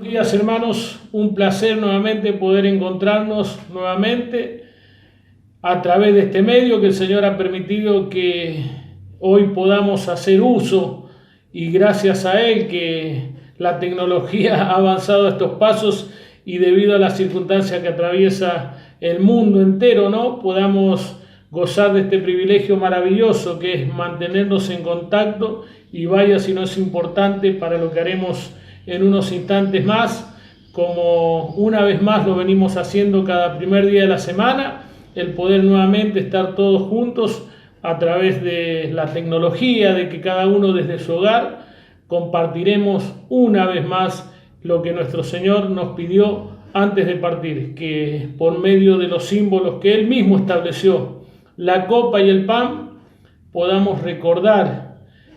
Buenos días, hermanos, un placer nuevamente poder encontrarnos nuevamente a través de este medio que el Señor ha permitido que hoy podamos hacer uso, y gracias a Él que la tecnología ha avanzado a estos pasos y debido a las circunstancias que atraviesa el mundo entero, ¿no? Podamos gozar de este privilegio maravilloso que es mantenernos en contacto, y vaya si no es importante para lo que haremos en unos instantes más, como una vez más lo venimos haciendo cada primer día de la semana, el poder nuevamente estar todos juntos a través de la tecnología, de que cada uno desde su hogar compartiremos una vez más lo que nuestro Señor nos pidió antes de partir, que por medio de los símbolos que Él mismo estableció, la copa y el pan, podamos recordar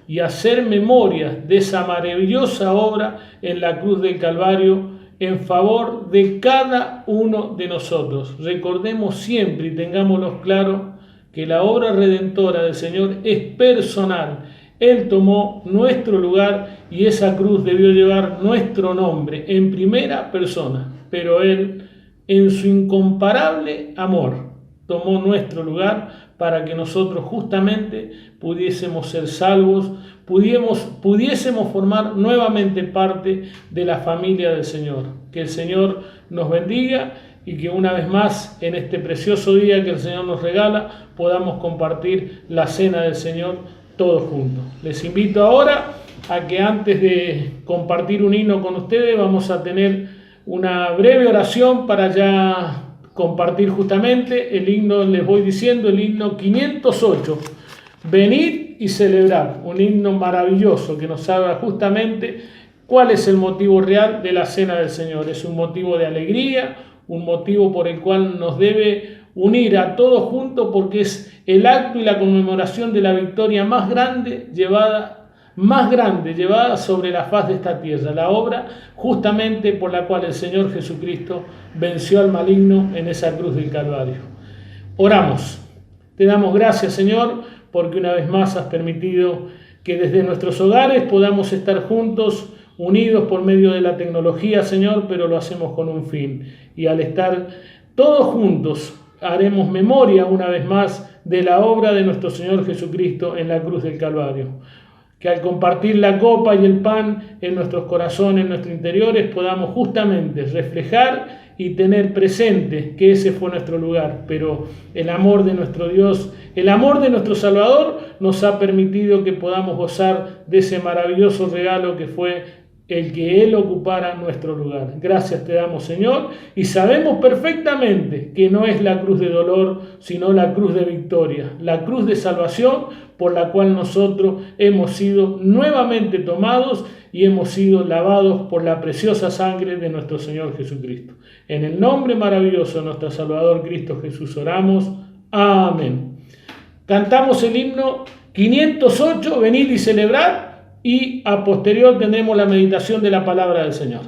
y hacer memoria de esa maravillosa obra en la cruz del Calvario en favor de cada uno de nosotros. Recordemos siempre y tengámoslo claro que la obra redentora del Señor es personal. Él tomó nuestro lugar y esa cruz debió llevar nuestro nombre en primera persona, pero Él, en su incomparable amor, tomó nuestro lugar para que nosotros justamente pudiésemos ser salvos, pudiésemos formar nuevamente parte de la familia del Señor. Que el Señor nos bendiga y que una vez más en este precioso día que el Señor nos regala podamos compartir la cena del Señor todos juntos. Les invito ahora a que antes de compartir un himno con ustedes vamos a tener una breve oración para ya compartir justamente el himno, les voy diciendo, el himno 508, venid y celebrad, un himno maravilloso que nos habla justamente cuál es el motivo real de la cena del Señor. Es un motivo de alegría, un motivo por el cual nos debe unir a todos juntos, porque es el acto y la conmemoración de la victoria más grande llevada sobre la faz de esta tierra, la obra justamente por la cual el Señor Jesucristo venció al maligno en esa cruz del Calvario. Oramos. Te damos gracias, Señor, porque una vez más has permitido que desde nuestros hogares podamos estar juntos, unidos por medio de la tecnología, Señor, pero lo hacemos con un fin. Y al estar todos juntos, haremos memoria una vez más de la obra de nuestro Señor Jesucristo en la cruz del Calvario. Que al compartir la copa y el pan en nuestros corazones, en nuestros interiores, podamos justamente reflejar y tener presente que ese fue nuestro lugar. Pero el amor de nuestro Dios, el amor de nuestro Salvador, nos ha permitido que podamos gozar de ese maravilloso regalo que fue el que Él ocupara nuestro lugar. Gracias te damos, Señor, y sabemos perfectamente que no es la cruz de dolor, sino la cruz de victoria, la cruz de salvación por la cual nosotros hemos sido nuevamente tomados y hemos sido lavados por la preciosa sangre de nuestro Señor Jesucristo. En el nombre maravilloso de nuestro Salvador Cristo Jesús oramos. Amén. Cantamos el himno 508, venid y celebrad, y a posterior tendremos la meditación de la palabra del Señor.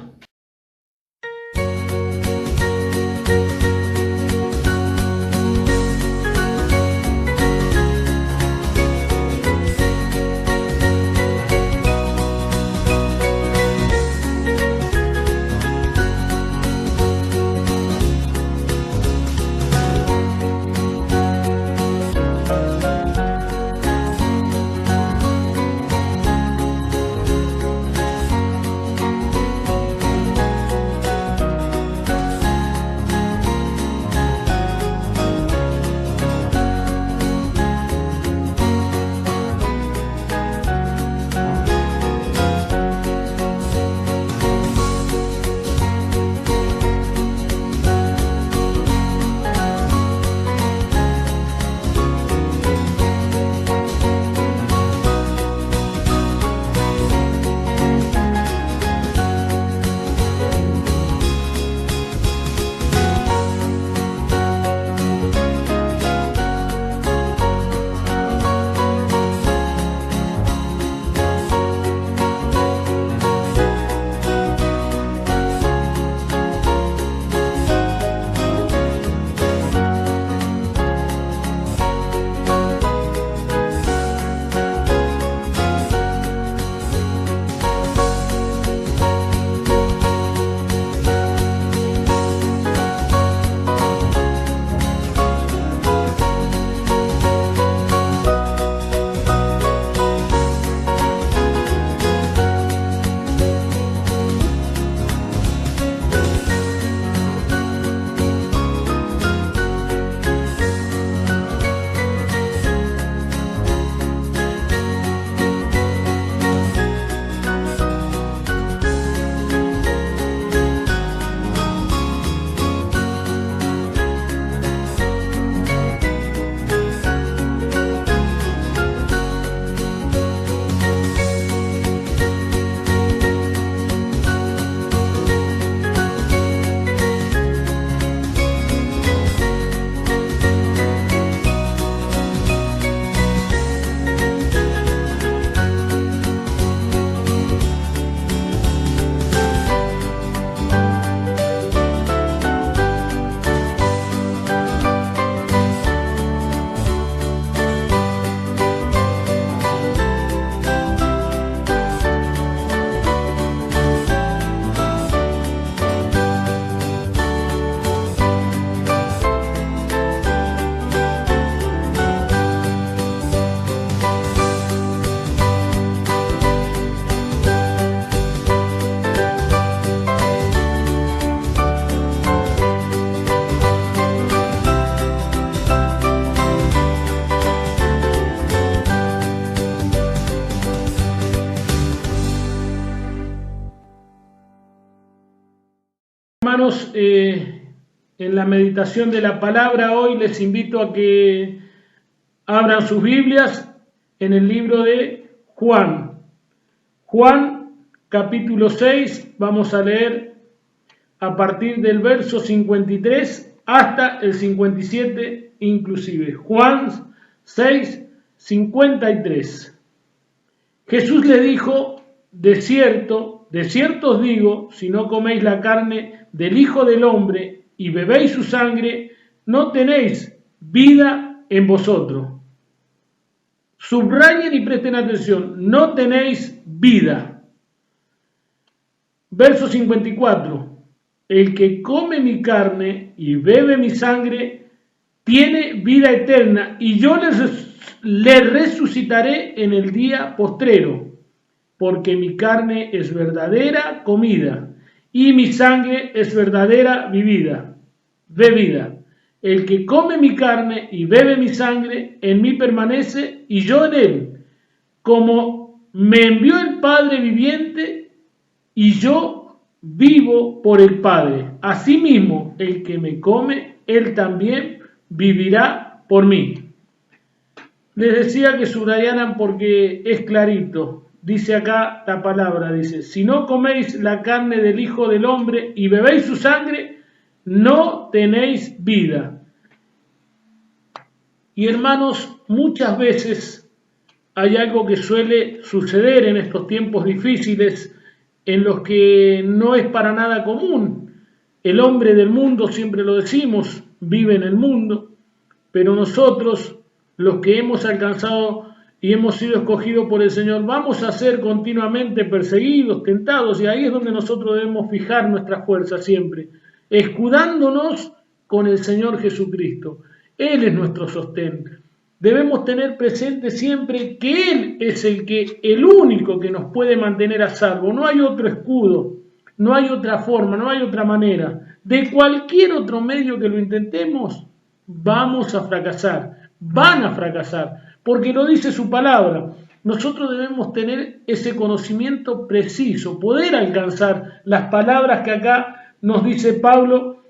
hermanos, en la meditación de la palabra hoy les invito a que abran sus Biblias en el libro de Juan. Juan, capítulo 6, vamos a leer a partir del verso 53 hasta el 57 inclusive. Juan 6, 53. Jesús le dijo: de cierto os digo, si no coméis la carne del Hijo del Hombre y bebéis su sangre, no tenéis vida en vosotros. Subrayen y presten atención, no tenéis vida. Verso 54. El que come mi carne y bebe mi sangre tiene vida eterna, y yo le resucitaré en el día postrero, porque mi carne es verdadera comida y mi sangre es verdadera bebida. El que come mi carne y bebe mi sangre, en mí permanece y yo en él. Como me envió el Padre viviente y yo vivo por el Padre, asimismo el que me come, él también vivirá por mí. Les decía que subrayaran porque es clarito. Dice acá la palabra, dice: si no coméis la carne del Hijo del Hombre y bebéis su sangre, no tenéis vida. Y hermanos, muchas veces hay algo que suele suceder en estos tiempos difíciles en los que no es para nada común. El hombre del mundo, siempre lo decimos, vive en el mundo, pero nosotros, los que hemos alcanzado y hemos sido escogidos por el Señor, vamos a ser continuamente perseguidos, tentados, y ahí es donde nosotros debemos fijar nuestra fuerza siempre, escudándonos con el Señor Jesucristo. Él es nuestro sostén. Debemos tener presente siempre que Él es el único que nos puede mantener a salvo. No hay otro escudo, no hay otra forma, no hay otra manera. De cualquier otro medio que lo intentemos, vamos a fracasar, van a fracasar, porque lo dice su palabra. Nosotros debemos tener ese conocimiento preciso, poder alcanzar las palabras que acá nos dice Pablo,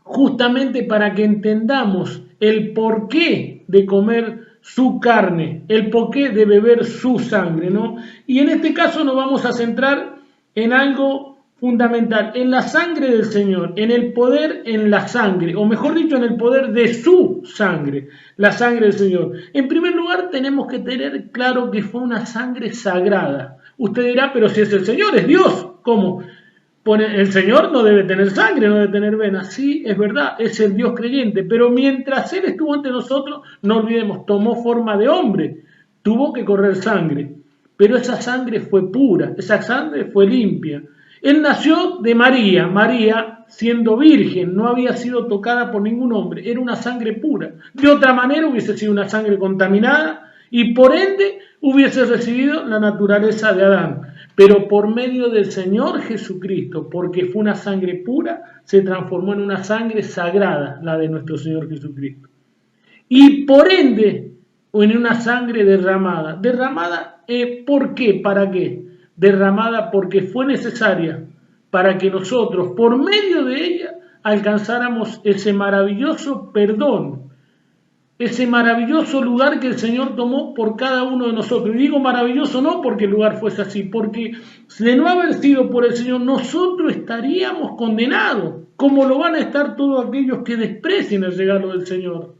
justamente para que entendamos el porqué de comer su carne, el porqué de beber su sangre, ¿no? Y en este caso nos vamos a centrar en algo fundamental, en la sangre del Señor, en el poder en la sangre, o mejor dicho, en el poder de su sangre, la sangre del Señor. En primer lugar, tenemos que tener claro que fue una sangre sagrada. Usted dirá, pero si es el Señor, es Dios, ¿cómo? El Señor no debe tener sangre, no debe tener venas. Sí, es verdad, es el Dios creyente, pero mientras Él estuvo entre nosotros, no olvidemos, tomó forma de hombre, tuvo que correr sangre, pero esa sangre fue pura, esa sangre fue limpia. Él nació de María, María siendo virgen, no había sido tocada por ningún hombre, era una sangre pura. De otra manera hubiese sido una sangre contaminada y por ende hubiese recibido la naturaleza de Adán. Pero por medio del Señor Jesucristo, porque fue una sangre pura, se transformó en una sangre sagrada, la de nuestro Señor Jesucristo. Y por ende, en una sangre derramada. ¿Derramada por qué? ¿Para qué? Derramada porque fue necesaria para que nosotros, por medio de ella, alcanzáramos ese maravilloso perdón, ese maravilloso lugar que el Señor tomó por cada uno de nosotros. Y digo maravilloso no porque el lugar fuese así, porque de no haber sido por el Señor, nosotros estaríamos condenados, como lo van a estar todos aquellos que desprecien el regalo del Señor.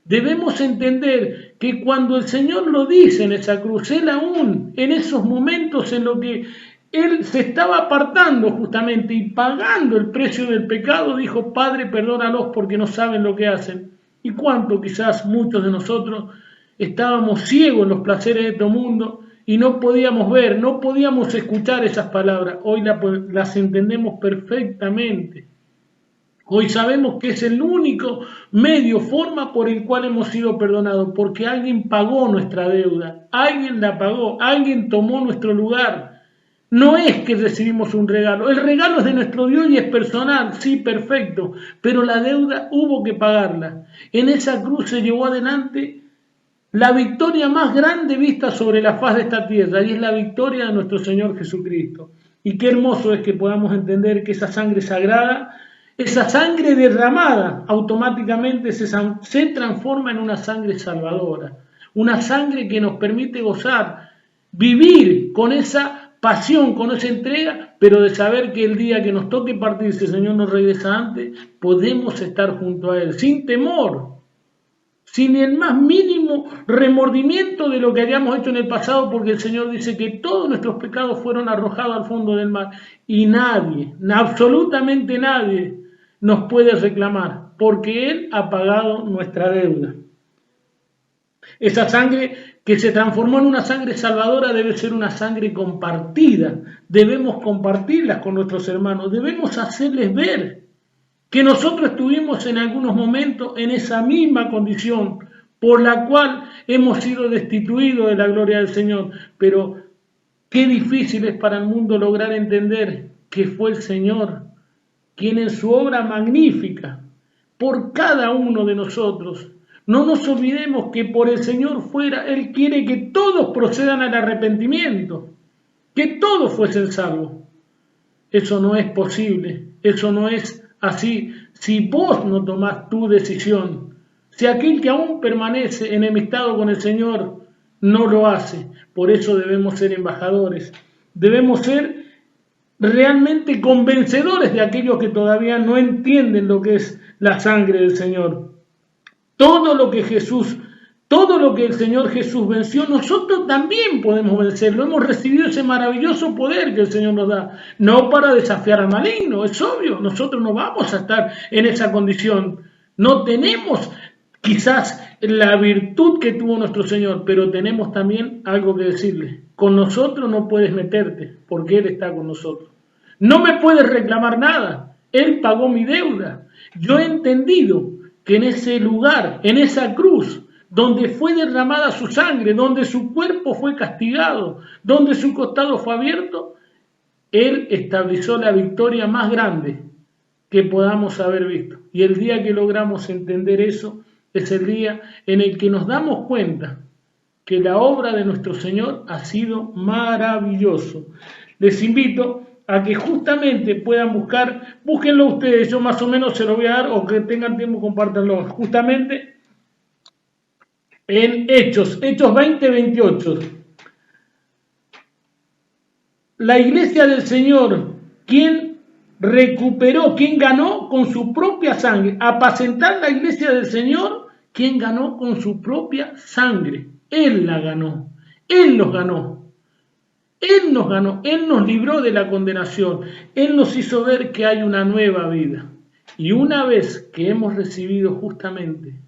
Debemos entender que cuando el Señor lo dice en esa cruz, Él aún, en esos momentos en los que Él se estaba apartando justamente y pagando el precio del pecado, dijo: Padre, perdónalos porque no saben lo que hacen. Y cuánto quizás muchos de nosotros estábamos ciegos en los placeres de este mundo y no podíamos ver, no podíamos escuchar esas palabras. Hoy las entendemos perfectamente. Hoy sabemos que es el único medio, forma por el cual hemos sido perdonados, porque alguien pagó nuestra deuda, alguien la pagó, alguien tomó nuestro lugar. No es que recibimos un regalo, el regalo es de nuestro Dios y es personal, sí, perfecto, pero la deuda hubo que pagarla. En esa cruz se llevó adelante la victoria más grande vista sobre la faz de esta tierra, y es la victoria de nuestro Señor Jesucristo. Y qué hermoso es que podamos entender que esa sangre sagrada, esa sangre derramada, automáticamente se transforma en una sangre salvadora. Una sangre que nos permite gozar, vivir con esa pasión, con esa entrega, pero de saber que el día que nos toque partir, si el Señor nos regresa antes, podemos estar junto a Él, sin temor, sin el más mínimo remordimiento de lo que hayamos hecho en el pasado, porque el Señor dice que todos nuestros pecados fueron arrojados al fondo del mar y nadie, absolutamente nadie, nos puede reclamar, porque Él ha pagado nuestra deuda. Esa sangre que se transformó en una sangre salvadora debe ser una sangre compartida. Debemos compartirlas con nuestros hermanos, debemos hacerles ver que nosotros estuvimos en algunos momentos en esa misma condición por la cual hemos sido destituidos de la gloria del Señor. Pero qué difícil es para el mundo lograr entender que fue el Señor quien en su obra magnífica por cada uno de nosotros. No nos olvidemos que por el Señor fuera, Él quiere que todos procedan al arrepentimiento, que todos fuesen salvos. Eso no es posible, eso no es así. Si vos no tomás tu decisión, si aquel que aún permanece enemistado con el Señor no lo hace, por eso debemos ser embajadores, debemos ser realmente convencedores de aquellos que todavía no entienden lo que es la sangre del Señor. Todo lo que el Señor Jesús venció, nosotros también podemos vencerlo. Hemos recibido ese maravilloso poder que el Señor nos da, no para desafiar al maligno, es obvio, nosotros no vamos a estar en esa condición. No tenemos quizás la virtud que tuvo nuestro Señor, pero tenemos también algo que decirle. Con nosotros no puedes meterte, porque Él está con nosotros. No me puedes reclamar nada, Él pagó mi deuda. Yo he entendido que en ese lugar, en esa cruz, donde fue derramada su sangre, donde su cuerpo fue castigado, donde su costado fue abierto, Él estableció la victoria más grande que podamos haber visto. Y el día que logramos entender eso, es el día en el que nos damos cuenta que la obra de nuestro Señor ha sido maravilloso. Les invito a que justamente puedan búsquenlo ustedes, yo más o menos se lo voy a dar, o que tengan tiempo, compártanlo, justamente en Hechos 20:28. La iglesia del Señor, quien recuperó, quien ganó con su propia sangre, apacentar la iglesia del Señor, quien ganó con su propia sangre. Él la ganó, Él nos ganó. Él nos ganó, Él nos libró de la condenación, Él nos hizo ver que hay una nueva vida. Y una vez que hemos recibido justamente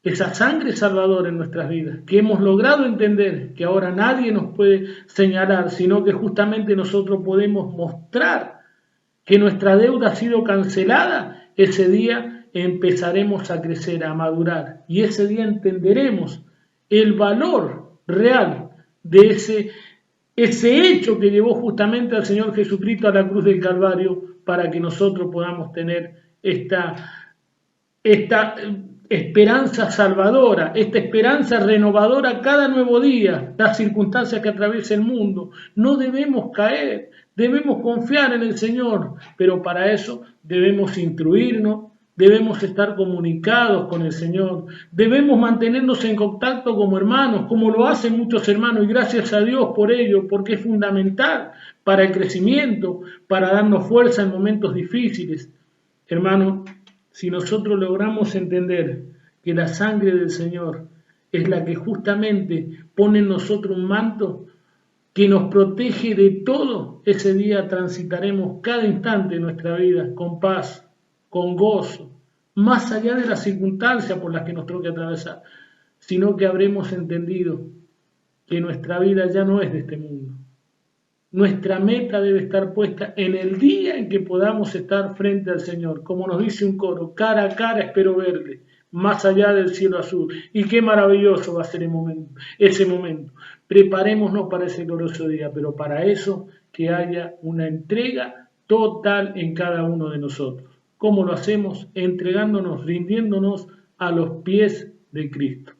esa sangre salvadora en nuestras vidas, que hemos logrado entender que ahora nadie nos puede señalar, sino que justamente nosotros podemos mostrar que nuestra deuda ha sido cancelada, ese día empezaremos a crecer, a madurar. Y ese día entenderemos el valor real de ese hecho que llevó justamente al Señor Jesucristo a la cruz del Calvario para que nosotros podamos tener esta esperanza salvadora, esta esperanza renovadora cada nuevo día, las circunstancias que atraviesa el mundo. No debemos caer, debemos confiar en el Señor, pero para eso debemos instruirnos, debemos estar comunicados con el Señor, debemos mantenernos en contacto como hermanos, como lo hacen muchos hermanos, y gracias a Dios por ello, porque es fundamental para el crecimiento, para darnos fuerza en momentos difíciles. Hermanos, si nosotros logramos entender que la sangre del Señor es la que justamente pone en nosotros un manto que nos protege de todo, ese día transitaremos cada instante de nuestra vida con paz, con gozo, más allá de las circunstancias por las que nos toque atravesar, sino que habremos entendido que nuestra vida ya no es de este mundo. Nuestra meta debe estar puesta en el día en que podamos estar frente al Señor. Como nos dice un coro, cara a cara espero verle, más allá del cielo azul. Y qué maravilloso va a ser ese momento. Preparémonos para ese glorioso día, pero para eso que haya una entrega total en cada uno de nosotros. ¿Cómo lo hacemos? Entregándonos, rindiéndonos a los pies de Cristo.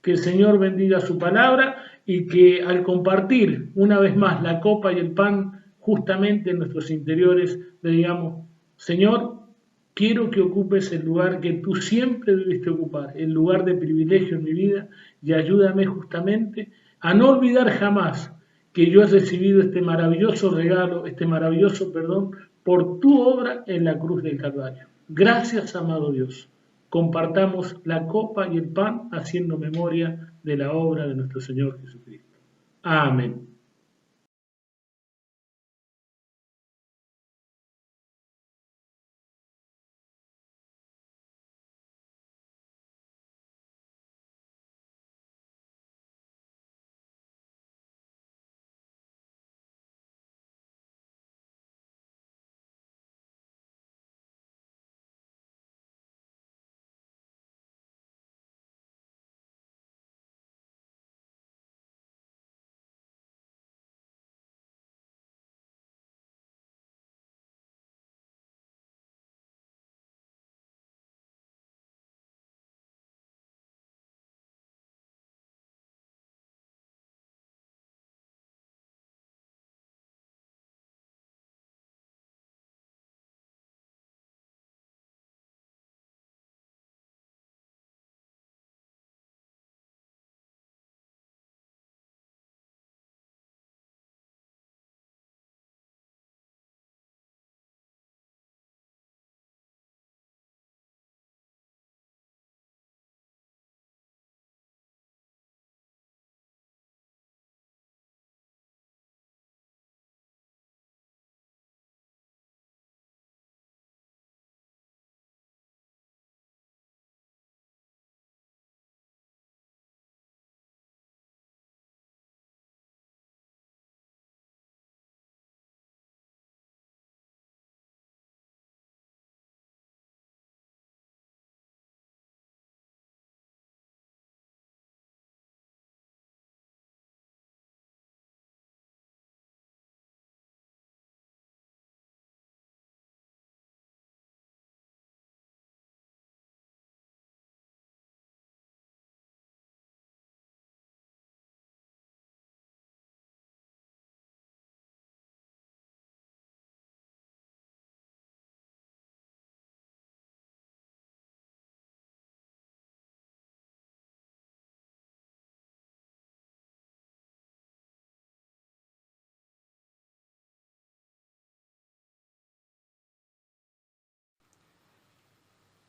Que el Señor bendiga su palabra y que al compartir una vez más la copa y el pan justamente en nuestros interiores, le digamos, Señor, quiero que ocupes el lugar que tú siempre debiste ocupar, el lugar de privilegio en mi vida, y ayúdame justamente a no olvidar jamás que yo he recibido este maravilloso regalo, este maravilloso perdón, por tu obra en la cruz del Calvario. Gracias, amado Dios. Compartamos la copa y el pan haciendo memoria de la obra de nuestro Señor Jesucristo. Amén.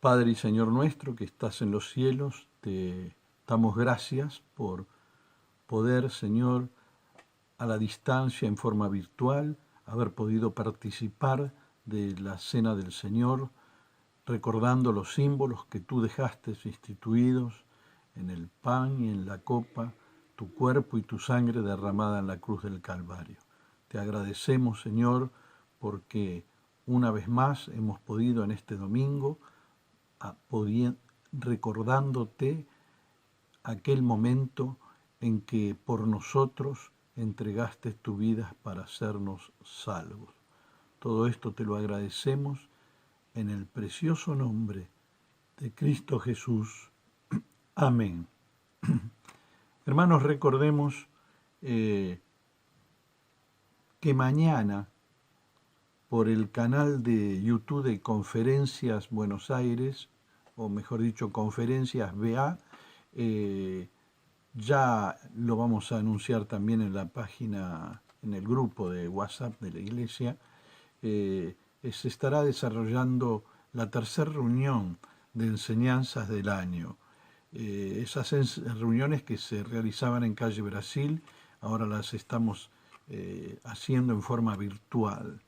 Padre y Señor nuestro que estás en los cielos, te damos gracias por poder, Señor, a la distancia, en forma virtual, haber podido participar de la Cena del Señor, recordando los símbolos que tú dejaste instituidos en el pan y en la copa, tu cuerpo y tu sangre derramada en la cruz del Calvario. Te agradecemos, Señor, porque una vez más hemos podido en este domingo recordándote aquel momento en que por nosotros entregaste tu vida para hacernos salvos. Todo esto te lo agradecemos en el precioso nombre de Cristo Jesús. Amén. Hermanos, recordemos que mañana por el canal de YouTube de Conferencias Buenos Aires, o mejor dicho, Conferencias BA, ya lo vamos a anunciar también en la página, en el grupo de WhatsApp de la iglesia, se estará desarrollando la tercera reunión de enseñanzas del año. Esas reuniones que se realizaban en Calle Brasil, ahora las estamos haciendo en forma virtual.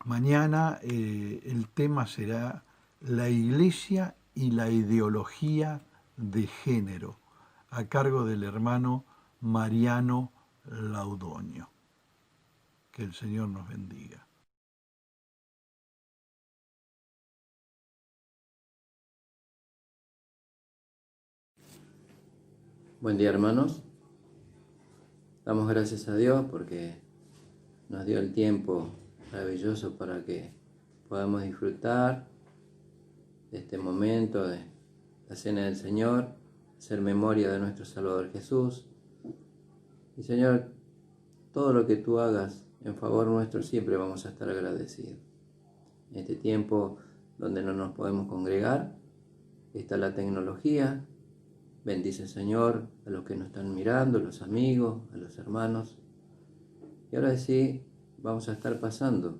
Mañana el tema será la iglesia y la ideología de género, a cargo del hermano Mariano Laudonio. Que el Señor nos bendiga. Buen día, hermanos. Damos gracias a Dios porque nos dio el tiempo maravilloso para que podamos disfrutar de este momento de la Cena del Señor, hacer memoria de nuestro Salvador Jesús. Y Señor, todo lo que tú hagas en favor nuestro siempre vamos a estar agradecidos. En este tiempo donde no nos podemos congregar, está la tecnología. Bendice, Señor, a los que nos están mirando, a los amigos, a los hermanos. Y ahora sí, vamos a estar pasando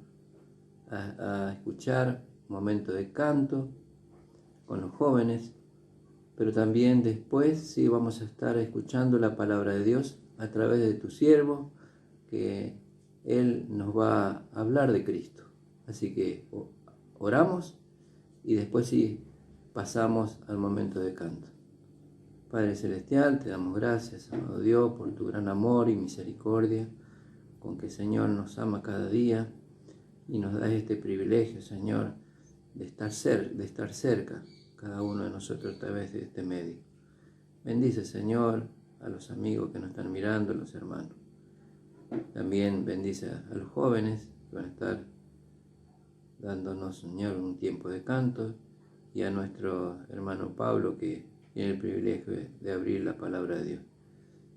a escuchar momentos de canto con los jóvenes, pero también después sí vamos a estar escuchando la palabra de Dios a través de tu siervo, que Él nos va a hablar de Cristo. Así que oramos y después sí pasamos al momento de canto. Padre Celestial, te damos gracias, amado Dios, por tu gran amor y misericordia, con que, Señor, nos ama cada día y nos da este privilegio, Señor, de estar cerca, cada uno de nosotros a través de este medio. Bendice, Señor, a los amigos que nos están mirando, a los hermanos. También bendice a los jóvenes que van a estar dándonos, Señor, un tiempo de canto, y a nuestro hermano Pablo, que tiene el privilegio de abrir la palabra de Dios.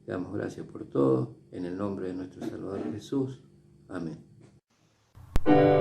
Te damos gracias por todo, en el nombre de nuestro Salvador Jesús. Amén. I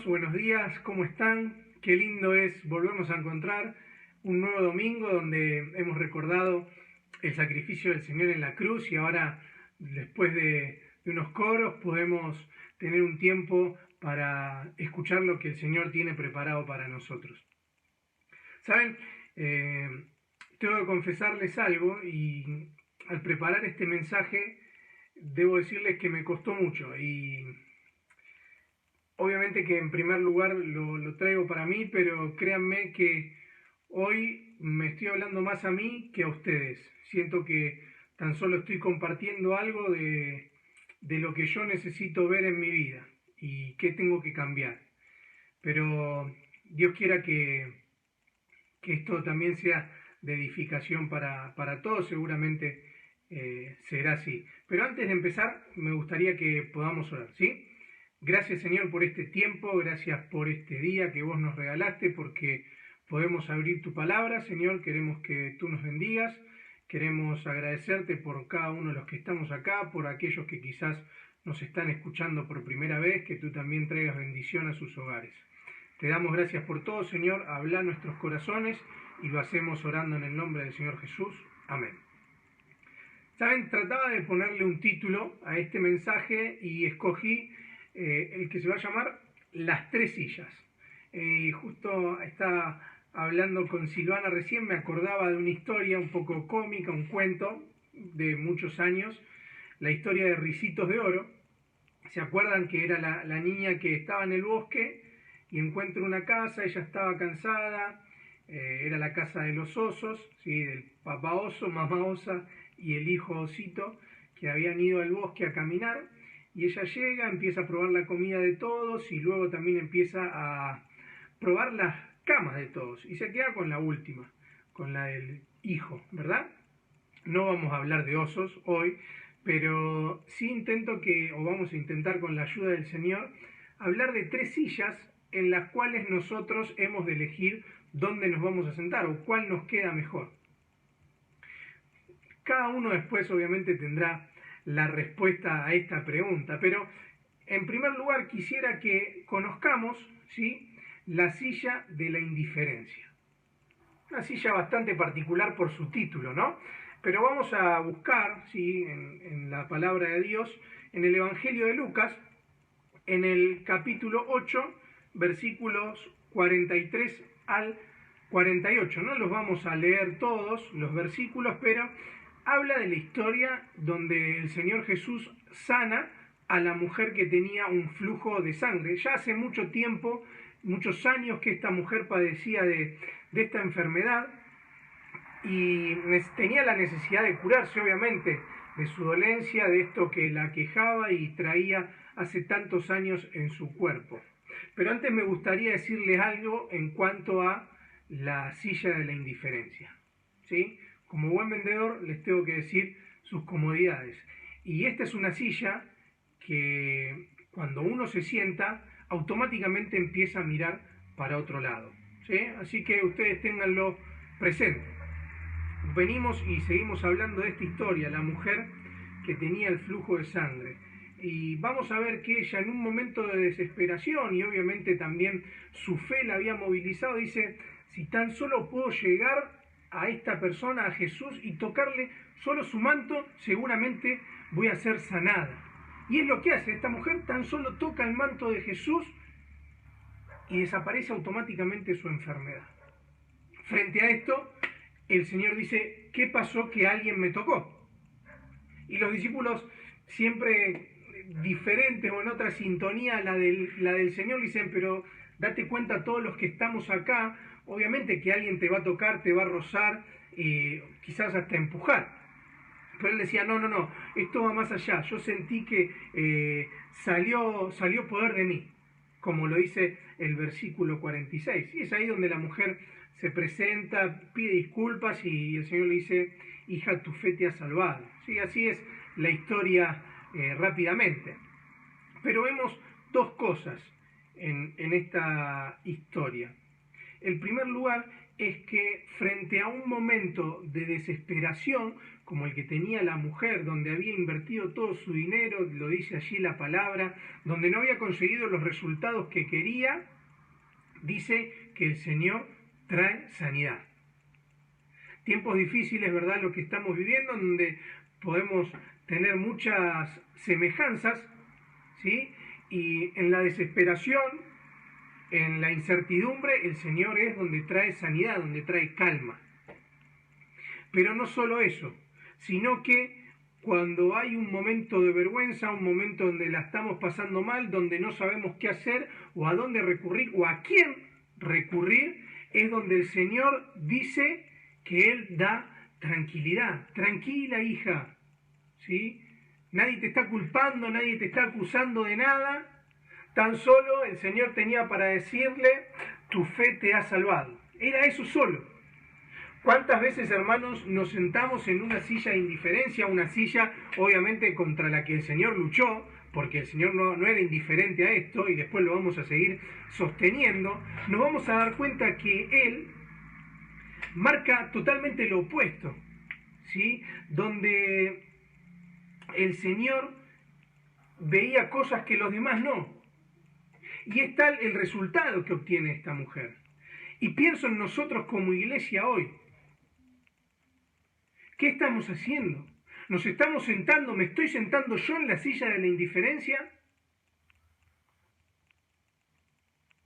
hermanos, buenos días, ¿cómo están? Qué lindo es volvernos a encontrar un nuevo domingo donde hemos recordado el sacrificio del Señor en la cruz y ahora, después de unos coros, podemos tener un tiempo para escuchar lo que el Señor tiene preparado para nosotros. ¿Saben? Tengo que confesarles algo y al preparar este mensaje debo decirles que me costó mucho y obviamente que en primer lugar lo traigo para mí, pero créanme que hoy me estoy hablando más a mí que a ustedes. Siento que tan solo estoy compartiendo algo de lo que yo necesito ver en mi vida y qué tengo que cambiar. Pero Dios quiera que esto también sea de edificación para todos, seguramente será así. Pero antes de empezar, me gustaría que podamos orar, ¿sí? Gracias, Señor, por este tiempo, gracias por este día que vos nos regalaste, porque podemos abrir tu palabra, Señor, queremos que tú nos bendigas, queremos agradecerte por cada uno de los que estamos acá, por aquellos que quizás nos están escuchando por primera vez, que tú también traigas bendición a sus hogares. Te damos gracias por todo, Señor, habla nuestros corazones y lo hacemos orando en el nombre del Señor Jesús. Amén. Saben, trataba de ponerle un título a este mensaje y escogí el que se va a llamar Las tres sillas. Justo estaba hablando con Silvana recién, me acordaba de una historia un poco cómica, un cuento de muchos años, la historia de Ricitos de Oro. ¿Se acuerdan que era la niña que estaba en el bosque y encuentra una casa? Ella estaba cansada, era la casa de los osos, ¿sí? Del papá oso, mamá osa y el hijo osito, que habían ido al bosque a caminar. Y ella llega, empieza a probar la comida de todos y luego también empieza a probar las camas de todos. Y se queda con la última, con la del hijo, ¿verdad? No vamos a hablar de osos hoy, pero sí vamos a intentar con la ayuda del Señor, hablar de tres sillas en las cuales nosotros hemos de elegir dónde nos vamos a sentar o cuál nos queda mejor. Cada uno después obviamente tendrá la respuesta a esta pregunta, pero en primer lugar quisiera que conozcamos, ¿sí?, la silla de la indiferencia. Una silla bastante particular por su título, ¿no? Pero vamos a buscar, ¿sí?, en la palabra de Dios, en el Evangelio de Lucas, en el capítulo 8, versículos 43 al 48. No los vamos a leer todos los versículos, pero habla de la historia donde el Señor Jesús sana a la mujer que tenía un flujo de sangre. Ya hace mucho tiempo, muchos años que esta mujer padecía de esta enfermedad y tenía la necesidad de curarse, obviamente, de su dolencia, de esto que la quejaba y traía hace tantos años en su cuerpo. Pero antes me gustaría decirles algo en cuanto a la silla de la indiferencia, ¿sí? Como buen vendedor les tengo que decir sus comodidades. Y esta es una silla que cuando uno se sienta, automáticamente empieza a mirar para otro lado, ¿sí? Así que ustedes ténganlo presente. Venimos y seguimos hablando de esta historia, la mujer que tenía el flujo de sangre. Y vamos a ver que ella en un momento de desesperación, y obviamente también su fe la había movilizado, dice, si tan solo puedo llegar a esta persona, a Jesús, y tocarle solo su manto, seguramente voy a ser sanada. Y es lo que hace esta mujer, tan solo toca el manto de Jesús y desaparece automáticamente su enfermedad. Frente a esto, el Señor dice, ¿qué pasó que alguien me tocó? Y los discípulos, siempre diferentes o en otra sintonía la del Señor, dicen, pero date cuenta todos los que estamos acá, obviamente que alguien te va a tocar, te va a rozar, quizás hasta empujar. Pero él decía, no, esto va más allá. Yo sentí que salió poder de mí, como lo dice el versículo 46. Y es ahí donde la mujer se presenta, pide disculpas y el Señor le dice, hija, tu fe te ha salvado. ¿Sí? Así es la historia rápidamente. Pero vemos dos cosas en esta historia. En primer lugar, es que frente a un momento de desesperación, como el que tenía la mujer, donde había invertido todo su dinero, lo dice allí la palabra, donde no había conseguido los resultados que quería, dice que el Señor trae sanidad. Tiempos difíciles, ¿verdad?, lo que estamos viviendo, donde podemos tener muchas semejanzas, ¿sí? Y en la desesperación, en la incertidumbre, el Señor es donde trae sanidad, donde trae calma. Pero no solo eso, sino que cuando hay un momento de vergüenza, un momento donde la estamos pasando mal, donde no sabemos qué hacer, o a dónde recurrir, o a quién recurrir, es donde el Señor dice que Él da tranquilidad. Tranquila, hija, ¿sí? Nadie te está culpando, nadie te está acusando de nada. Tan solo el Señor tenía para decirle, tu fe te ha salvado. Era eso solo. ¿Cuántas veces, hermanos, nos sentamos en una silla de indiferencia, una silla obviamente contra la que el Señor luchó, porque el Señor no era indiferente a esto, y después lo vamos a seguir sosteniendo, nos vamos a dar cuenta que Él marca totalmente lo opuesto, ¿sí? Donde el Señor veía cosas que los demás no. Y es tal el resultado que obtiene esta mujer. Y pienso en nosotros como iglesia hoy. ¿Qué estamos haciendo? ¿Nos estamos sentando? ¿Me estoy sentando yo en la silla de la indiferencia?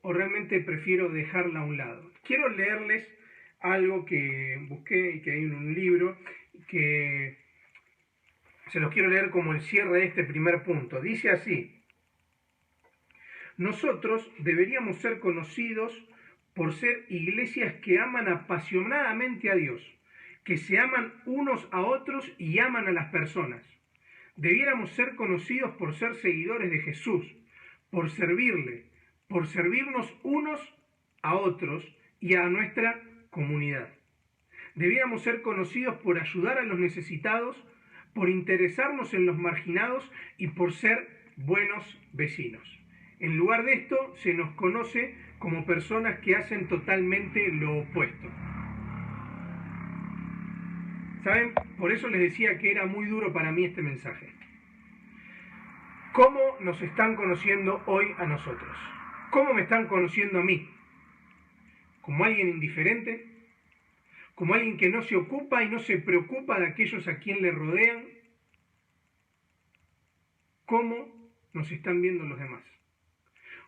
¿O realmente prefiero dejarla a un lado? Quiero leerles algo que busqué y que hay en un libro, que se los quiero leer como el cierre de este primer punto. Dice así: nosotros deberíamos ser conocidos por ser iglesias que aman apasionadamente a Dios, que se aman unos a otros y aman a las personas. Debiéramos ser conocidos por ser seguidores de Jesús, por servirle, por servirnos unos a otros y a nuestra comunidad. Debiéramos ser conocidos por ayudar a los necesitados, por interesarnos en los marginados y por ser buenos vecinos. En lugar de esto, se nos conoce como personas que hacen totalmente lo opuesto. ¿Saben? Por eso les decía que era muy duro para mí este mensaje. ¿Cómo nos están conociendo hoy a nosotros? ¿Cómo me están conociendo a mí? ¿Como alguien indiferente? ¿Como alguien que no se ocupa y no se preocupa de aquellos a quien le rodean? ¿Cómo nos están viendo los demás?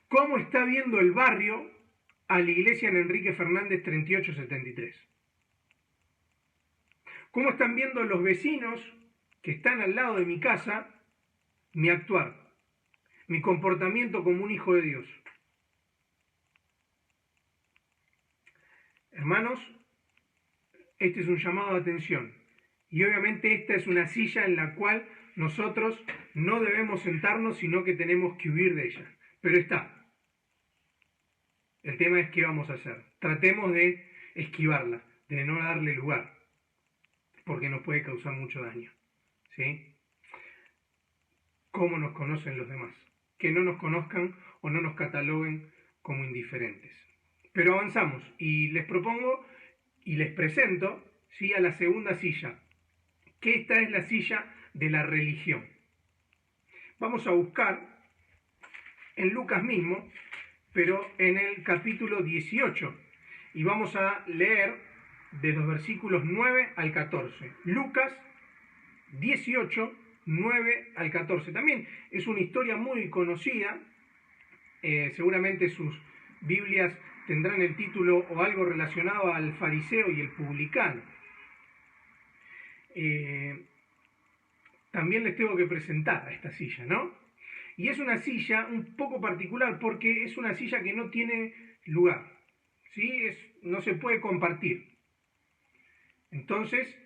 ¿Cómo está viendo el barrio a la iglesia en Enrique Fernández 3873? ¿Cómo están viendo los vecinos que están al lado de mi casa mi actuar, mi comportamiento como un hijo de Dios? Hermanos, este es un llamado de atención. Y obviamente esta es una silla en la cual nosotros no debemos sentarnos, sino que tenemos que huir de ella. Pero está. El tema es qué vamos a hacer. Tratemos de esquivarla, de no darle lugar, porque nos puede causar mucho daño. ¿Sí? ¿Cómo nos conocen los demás? Que no nos conozcan o no nos cataloguen como indiferentes. Pero avanzamos y les propongo y les presento, ¿sí?, a la segunda silla, que esta es la silla de la religión. Vamos a buscar en Lucas mismo, pero en el capítulo 18, y vamos a leer de los versículos 9 al 14. Lucas 18, 9 al 14. También es una historia muy conocida, seguramente sus Biblias tendrán el título o algo relacionado al fariseo y el publicano. También les tengo que presentar a esta silla, ¿no? Y es una silla un poco particular porque es una silla que no tiene lugar, ¿sí? No se puede compartir. Entonces,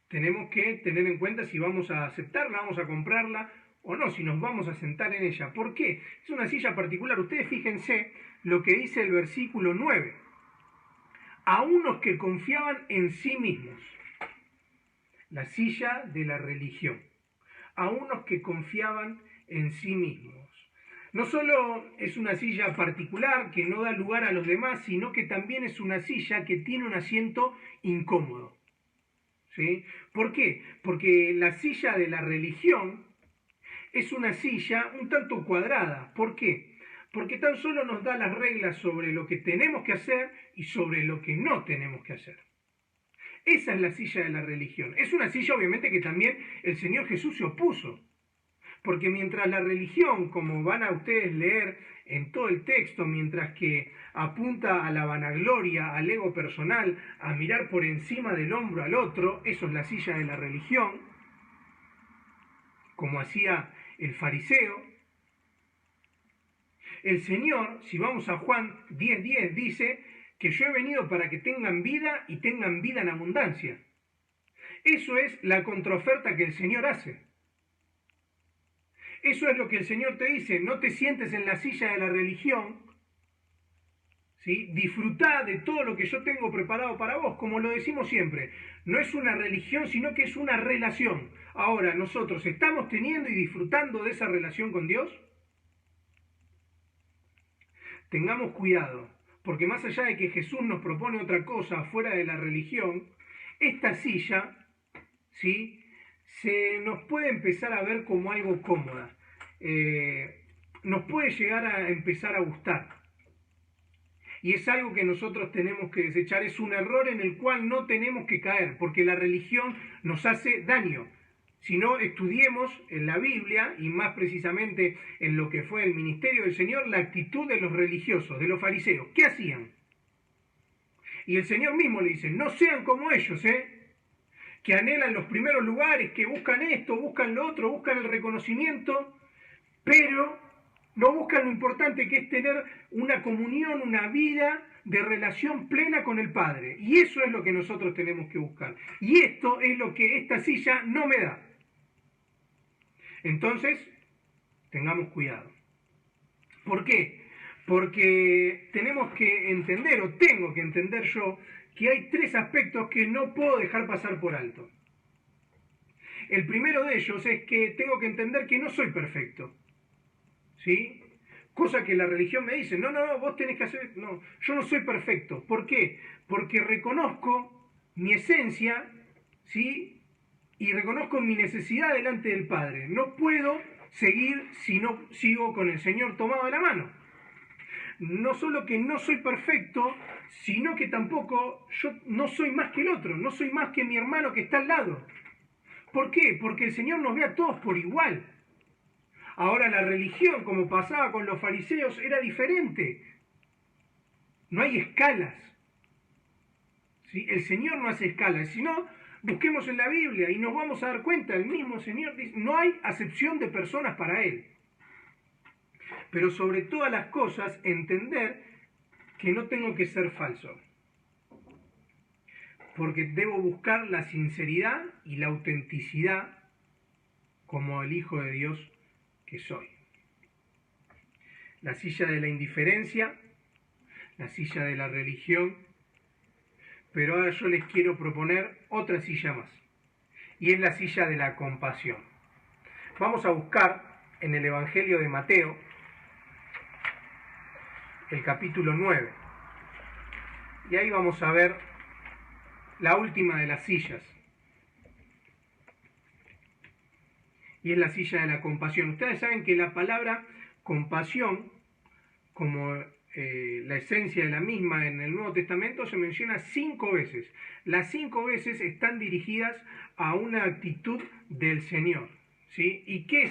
tenemos que tener en cuenta si vamos a aceptarla, vamos a comprarla o no, si nos vamos a sentar en ella. ¿Por qué? Es una silla particular. Ustedes fíjense lo que dice el versículo 9. A unos que confiaban en sí mismos. La silla de la religión. A unos que confiaban en sí mismos. No solo es una silla particular que no da lugar a los demás, sino que también es una silla que tiene un asiento incómodo. ¿Sí? ¿Por qué? Porque la silla de la religión es una silla un tanto cuadrada. ¿Por qué? Porque tan solo nos da las reglas sobre lo que tenemos que hacer y sobre lo que no tenemos que hacer. Esa es la silla de la religión. Es una silla obviamente que también el Señor Jesús se opuso. Porque mientras la religión, como van a ustedes leer en todo el texto, mientras que apunta a la vanagloria, al ego personal, a mirar por encima del hombro al otro, eso es la silla de la religión, como hacía el fariseo, el Señor, si vamos a Juan 10:10, dice que yo he venido para que tengan vida y tengan vida en abundancia. Eso es la contraoferta que el Señor hace. Eso es lo que el Señor te dice, no te sientes en la silla de la religión, ¿sí? Disfrutá de todo lo que yo tengo preparado para vos, como lo decimos siempre. No es una religión, sino que es una relación. Ahora, nosotros estamos teniendo y disfrutando de esa relación con Dios. Tengamos cuidado, porque más allá de que Jesús nos propone otra cosa fuera de la religión, esta silla, ¿sí?, se nos puede empezar a ver como algo cómoda, nos puede llegar a empezar a gustar. Y es algo que nosotros tenemos que desechar, es un error en el cual no tenemos que caer, porque la religión nos hace daño. Si no, estudiemos en la Biblia, y más precisamente en lo que fue el ministerio del Señor, la actitud de los religiosos, de los fariseos. ¿Qué hacían? Y el Señor mismo le dice, no sean como ellos, que anhelan los primeros lugares, que buscan esto, buscan lo otro, buscan el reconocimiento, pero no buscan lo importante que es tener una comunión, una vida de relación plena con el Padre. Y eso es lo que nosotros tenemos que buscar. Y esto es lo que esta silla no me da. Entonces, tengamos cuidado. ¿Por qué? Porque tenemos que entender, o tengo que entender yo, que hay tres aspectos que no puedo dejar pasar por alto. El primero de ellos es que tengo que entender que no soy perfecto, ¿sí? Cosa que la religión me dice, no, vos tenés que hacer, no, yo no soy perfecto. ¿Por qué? Porque reconozco mi esencia, ¿sí?, y reconozco mi necesidad delante del Padre. No puedo seguir si no sigo con el Señor tomado de la mano. No solo que no soy perfecto, sino que tampoco yo no soy más que el otro, no soy más que mi hermano que está al lado. ¿Por qué? Porque el Señor nos ve a todos por igual. Ahora la religión, como pasaba con los fariseos, era diferente. No hay escalas. ¿Sí? El Señor no hace escalas, sino busquemos en la Biblia y nos vamos a dar cuenta, el mismo Señor dice, no hay acepción de personas para Él. Pero sobre todas las cosas, entender que no tengo que ser falso. Porque debo buscar la sinceridad y la autenticidad como el Hijo de Dios que soy. La silla de la indiferencia, la silla de la religión, pero ahora yo les quiero proponer otra silla más, y es la silla de la compasión. Vamos a buscar en el Evangelio de Mateo, el capítulo 9, y ahí vamos a ver la última de las sillas, y es la silla de la compasión. Ustedes saben que la palabra compasión, como la esencia de la misma en el Nuevo Testamento, se menciona 5 veces. Las 5 veces están dirigidas a una actitud del Señor, ¿sí? ¿Y qué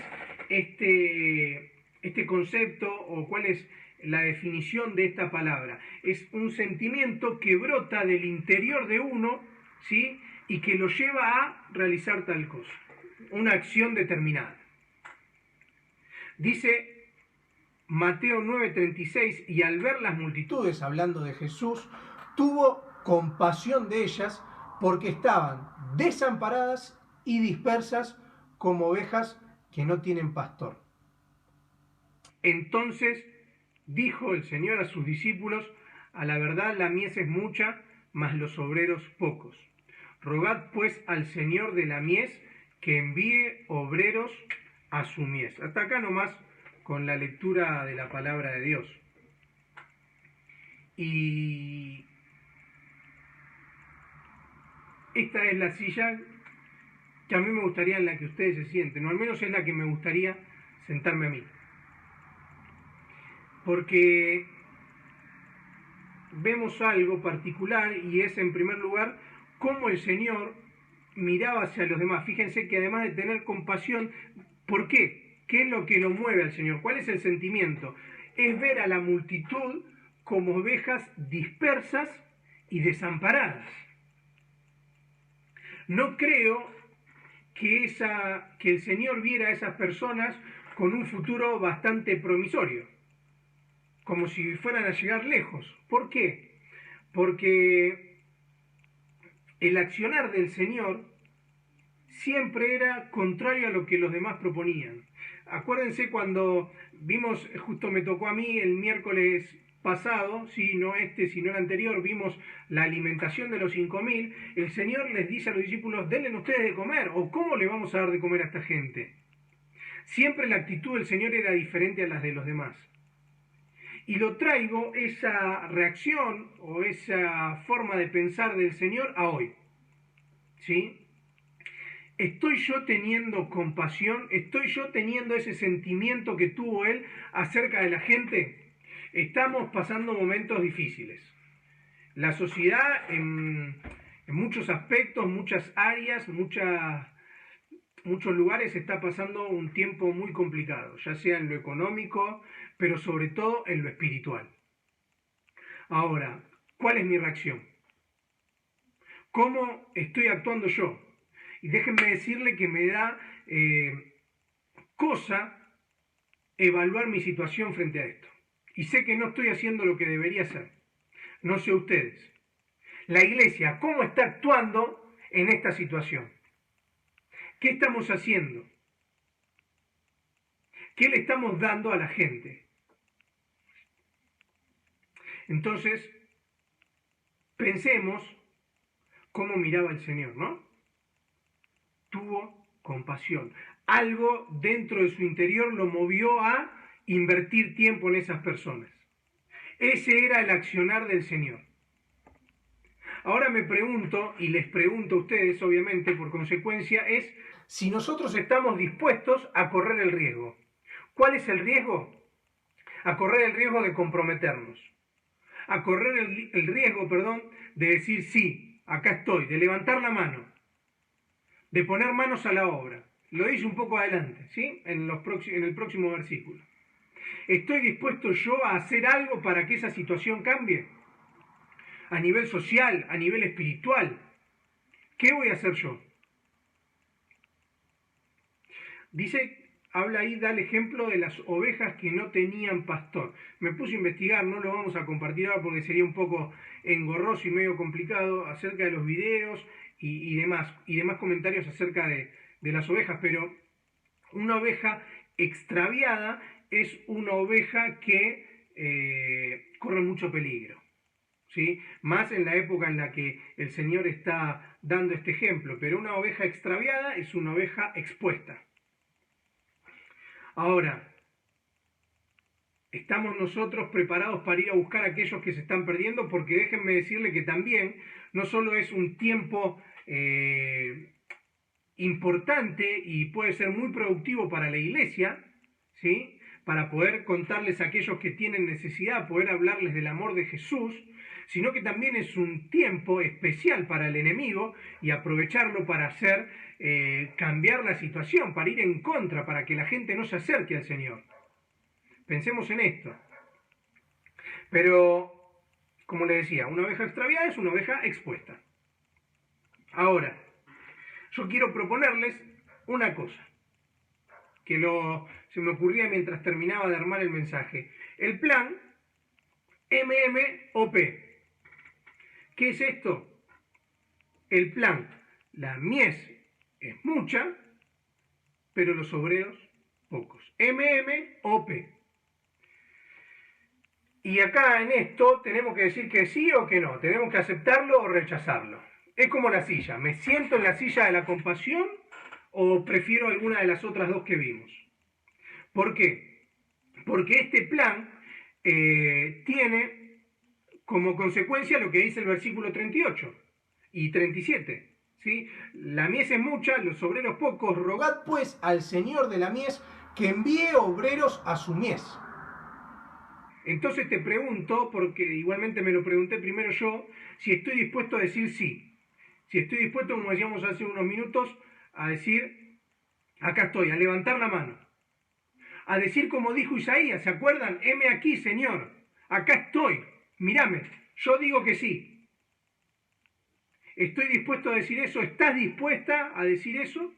es este concepto, o cuál es la definición de esta palabra? Es un sentimiento que brota del interior de uno, ¿sí?, y que lo lleva a realizar tal cosa, una acción determinada. Dice Mateo 9:36, y al ver las multitudes, hablando de Jesús, tuvo compasión de ellas, porque estaban desamparadas y dispersas como ovejas que no tienen pastor. Entonces dijo el Señor a sus discípulos, a la verdad la mies es mucha, mas los obreros pocos. Rogad pues al Señor de la mies que envíe obreros a su mies. Hasta acá nomás con la lectura de la palabra de Dios. Y esta es la silla que a mí me gustaría en la que ustedes se sienten, o al menos es la que me gustaría sentarme a mí. Porque vemos algo particular y es, en primer lugar, cómo el Señor miraba hacia los demás. Fíjense que además de tener compasión, ¿por qué? ¿Qué es lo que lo mueve al Señor? ¿Cuál es el sentimiento? Es ver a la multitud como ovejas dispersas y desamparadas. No creo que el Señor viera a esas personas con un futuro bastante promisorio, como si fueran a llegar lejos. ¿Por qué? Porque el accionar del Señor siempre era contrario a lo que los demás proponían. Acuérdense cuando vimos, justo me tocó a mí el miércoles pasado, sí, no este, sino el anterior, vimos la alimentación de los 5.000, el Señor les dice a los discípulos, denle ustedes de comer, o ¿cómo le vamos a dar de comer a esta gente? Siempre la actitud del Señor era diferente a las de los demás. Y lo traigo, esa reacción o esa forma de pensar del Señor a hoy, ¿sí? ¿Estoy yo teniendo compasión? ¿Estoy yo teniendo ese sentimiento que tuvo Él acerca de la gente? Estamos pasando momentos difíciles. La sociedad en muchos aspectos, muchas áreas, muchos lugares está pasando un tiempo muy complicado, ya sea en lo económico, pero sobre todo en lo espiritual. Ahora, ¿cuál es mi reacción? ¿Cómo estoy actuando yo? Y déjenme decirle que me da cosa evaluar mi situación frente a esto. Y sé que no estoy haciendo lo que debería hacer. No sé ustedes. La iglesia, ¿cómo está actuando en esta situación? ¿Qué estamos haciendo? ¿Qué le estamos dando a la gente? Entonces, pensemos cómo miraba el Señor, ¿no? Tuvo compasión. Algo dentro de su interior lo movió a invertir tiempo en esas personas. Ese era el accionar del Señor. Ahora me pregunto, y les pregunto a ustedes, obviamente, por consecuencia, es si nosotros estamos dispuestos a correr el riesgo. ¿Cuál es el riesgo? A correr el riesgo de comprometernos. A correr el riesgo, de decir sí, acá estoy, de levantar la mano, de poner manos a la obra. Lo dice un poco adelante, ¿sí? En el próximo versículo. ¿Estoy dispuesto yo a hacer algo para que esa situación cambie? A nivel social, a nivel espiritual. ¿Qué voy a hacer yo? Habla ahí, da el ejemplo de las ovejas que no tenían pastor. Me puse a investigar, no lo vamos a compartir ahora porque sería un poco engorroso y medio complicado, acerca de los videos y demás comentarios acerca de las ovejas, pero una oveja extraviada es una oveja que corre mucho peligro, ¿sí? Más en la época en la que el Señor está dando este ejemplo, pero una oveja extraviada es una oveja expuesta. Ahora, ¿estamos nosotros preparados para ir a buscar a aquellos que se están perdiendo? Porque déjenme decirle que también no solo es un tiempo importante y puede ser muy productivo para la iglesia, ¿sí? Para poder contarles a aquellos que tienen necesidad, poder hablarles del amor de Jesús, sino que también es un tiempo especial para el enemigo y aprovecharlo para hacer cambiar la situación, para ir en contra, para que la gente no se acerque al Señor. Pensemos en esto. Pero, como les decía, una oveja extraviada es una oveja expuesta. Ahora, yo quiero proponerles una cosa, que se me ocurría mientras terminaba de armar el mensaje. El plan MMOP. ¿Qué es esto? El plan, la mies es mucha, pero los obreros pocos. MMOP. Y acá en esto tenemos que decir que sí o que no, tenemos que aceptarlo o rechazarlo. Es como la silla, ¿me siento en la silla de la compasión o prefiero alguna de las otras dos que vimos? ¿Por qué? porque este plan tiene como consecuencia lo que dice el versículo 38 y 37. ¿Sí? La mies es mucha, los obreros pocos, rogad pues al Señor de la mies que envíe obreros a su mies. Entonces te pregunto, porque igualmente me lo pregunté primero yo, si estoy dispuesto a decir sí. Si estoy dispuesto, como decíamos hace unos minutos, a decir, acá estoy, a levantar la mano. A decir como dijo Isaías, ¿se acuerdan? Heme aquí, Señor, acá estoy, mírame, yo digo que sí. ¿Estoy dispuesto a decir eso? ¿Estás dispuesta a decir eso?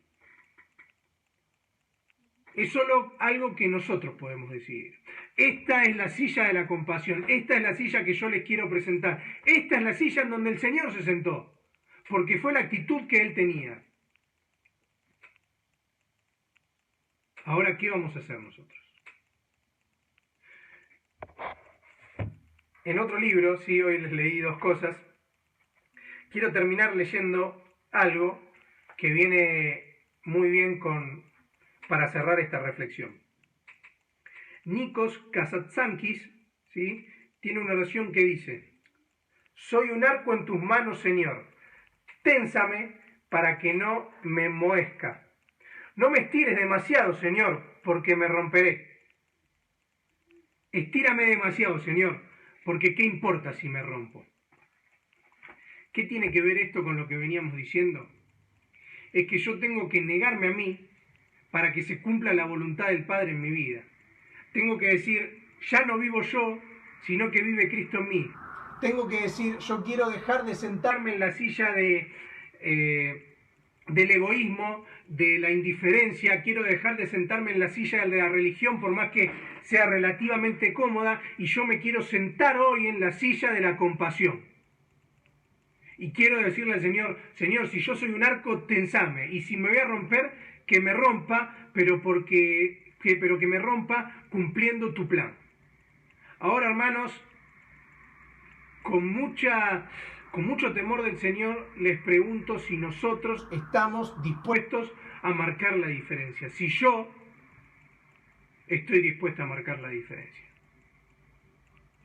Es solo algo que nosotros podemos decidir. Esta es la silla de la compasión, esta es la silla que yo les quiero presentar, esta es la silla en donde el Señor se sentó, porque fue la actitud que Él tenía. Ahora, ¿qué vamos a hacer nosotros? En otro libro, sí, hoy les leí dos cosas, quiero terminar leyendo algo que viene muy bien para cerrar esta reflexión. Nikos Kazantzákis, ¿sí?, tiene una oración que dice: soy un arco en tus manos, Señor, ténsame para que no me enmohezca. No me estires demasiado, Señor, porque me romperé. Estírame demasiado, Señor, porque ¿qué importa si me rompo? ¿Qué tiene que ver esto con lo que veníamos diciendo? Es que yo tengo que negarme a mí para que se cumpla la voluntad del Padre en mi vida. Tengo que decir, ya no vivo yo, sino que vive Cristo en mí. Tengo que decir, yo quiero dejar de sentarme en la silla del egoísmo, de la indiferencia, quiero dejar de sentarme en la silla de la religión, por más que sea relativamente cómoda, y yo me quiero sentar hoy en la silla de la compasión. Y quiero decirle al Señor, Señor, si yo soy un arco, tensame, y si me voy a romper, que me rompa, pero que me rompa cumpliendo tu plan. Ahora, hermanos, con mucho temor del Señor, les pregunto si nosotros estamos dispuestos a marcar la diferencia. Si yo estoy dispuesta a marcar la diferencia.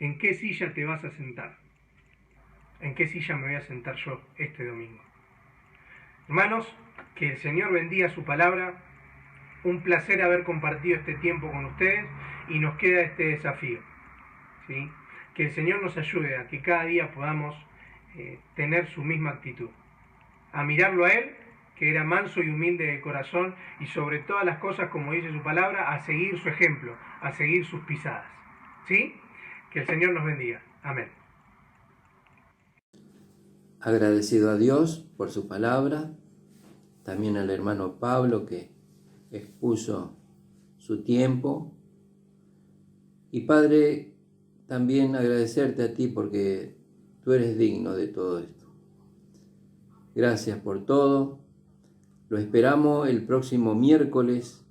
¿En qué silla te vas a sentar? ¿En qué silla me voy a sentar yo este domingo? Hermanos, que el Señor bendiga su palabra. Un placer haber compartido este tiempo con ustedes y nos queda este desafío, ¿sí? Que el Señor nos ayude a que cada día podamos tener su misma actitud, a mirarlo a Él, que era manso y humilde de corazón, y sobre todas las cosas, como dice su palabra, a seguir su ejemplo, a seguir sus pisadas, ¿sí? Que el Señor nos bendiga. Amén. Agradecido a Dios por su palabra, también al hermano Pablo que expuso su tiempo, y Padre, también agradecerte a ti porque tú eres digno de todo esto. Gracias por todo. Lo esperamos el próximo miércoles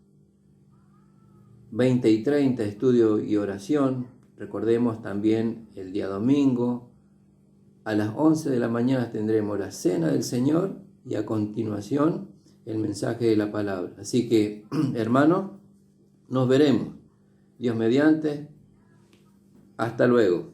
20:30, estudio y oración. Recordemos también el día domingo a las 11 de la mañana tendremos la cena del Señor y a continuación el mensaje de la palabra. Así que, hermanos, nos veremos. Dios mediante. Hasta luego.